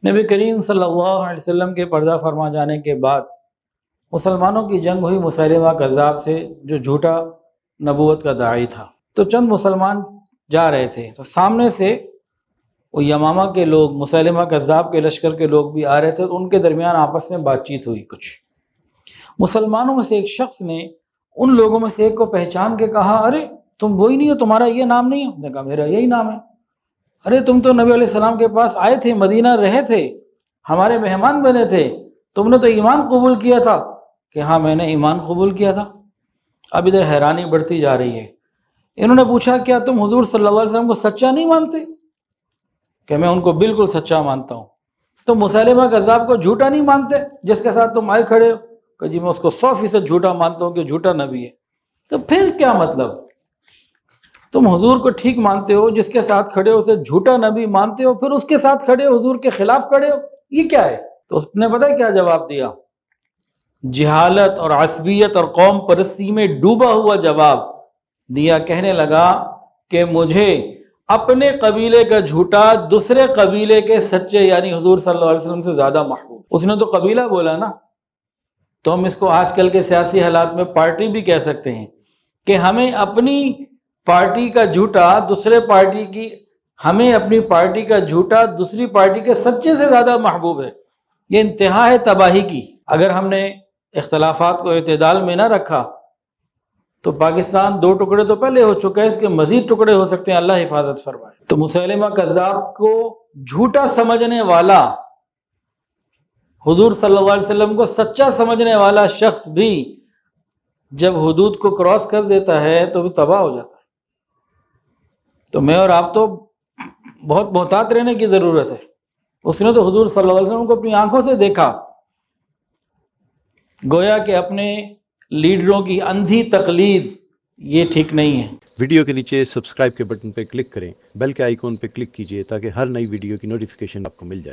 نبی کریم صلی اللہ علیہ وسلم کے پردہ فرما جانے کے بعد مسلمانوں کی جنگ ہوئی مسیلمہ کذاب سے، جو جھوٹا نبوت کا داعی تھا۔ تو چند مسلمان جا رہے تھے، تو سامنے سے وہ یمامہ کے لوگ، مسیلمہ کذاب کے لشکر کے لوگ بھی آ رہے تھے، تو ان کے درمیان آپس میں بات چیت ہوئی۔ کچھ مسلمانوں میں سے ایک شخص نے ان لوگوں میں سے ایک کو پہچان کے کہا، ارے تم وہی نہیں ہو، تمہارا یہ نام نہیں ہے؟ اس نے کہا میرا یہی نام ہے۔ ارے تم تو نبی علیہ السلام کے پاس آئے تھے، مدینہ رہے تھے، ہمارے مہمان بنے تھے، تم نے تو ایمان قبول کیا تھا۔ کہ ہاں میں نے ایمان قبول کیا تھا۔ اب ادھر حیرانی بڑھتی جا رہی ہے۔ انہوں نے پوچھا کیا تم حضور صلی اللہ علیہ وسلم کو سچا نہیں مانتے؟ کہ میں ان کو بالکل سچا مانتا ہوں۔ تو مسیلمہ کذاب کو جھوٹا نہیں مانتے جس کے ساتھ تم آئے کھڑے ہو؟ کہ جی میں اس کو 100% جھوٹا مانتا ہوں کہ جھوٹا نبی ہے۔ تو پھر کیا مطلب؟ تم حضور کو ٹھیک مانتے ہو، جس کے ساتھ کھڑے ہو اسے جھوٹا نبی مانتے ہو، پھر اس کے ساتھ کھڑے ہو حضور کے خلاف کھڑے ہو، یہ کیا ہے؟ تو اس نے پتہ ہے کیا جواب دیا؟ جہالت اور عصبیت اور قوم پرستی میں ڈوبا ہوا جواب دیا۔ کہنے لگا کہ مجھے اپنے قبیلے کا جھوٹا دوسرے قبیلے کے سچے یعنی حضور صلی اللہ علیہ وسلم سے زیادہ محبوب۔ اس نے تو قبیلہ بولا نا، تو ہم اس کو آج کل کے سیاسی حالات میں پارٹی بھی کہہ سکتے ہیں کہ ہمیں اپنی پارٹی کا جھوٹا دوسرے پارٹی کی، ہمیں اپنی پارٹی کا جھوٹا دوسری پارٹی کے سچے سے زیادہ محبوب ہے۔ یہ انتہا ہے تباہی کی۔ اگر ہم نے اختلافات کو اعتدال میں نہ رکھا تو پاکستان 2 ٹکڑے تو پہلے ہو چکا ہے، اس کے مزید ٹکڑے ہو سکتے ہیں، اللہ حفاظت فرمائے۔ تو مسیلمہ کذاب کو جھوٹا سمجھنے والا، حضور صلی اللہ علیہ وسلم کو سچا سمجھنے والا شخص بھی جب حدود کو کراس کر دیتا ہے تو بھی تباہ ہو جاتا ہے۔ تو میں اور آپ تو بہت محتاط رہنے کی ضرورت ہے۔ اس نے تو حضور صلی اللہ علیہ وسلم کو اپنی آنکھوں سے دیکھا، گویا کہ اپنے لیڈروں کی اندھی تقلید یہ ٹھیک نہیں ہے۔ ویڈیو کے نیچے سبسکرائب کے بٹن پہ کلک کریں، بیل کے آئیکن پہ کلک کیجئے تاکہ ہر نئی ویڈیو کی نوٹیفیکیشن آپ کو مل جائے۔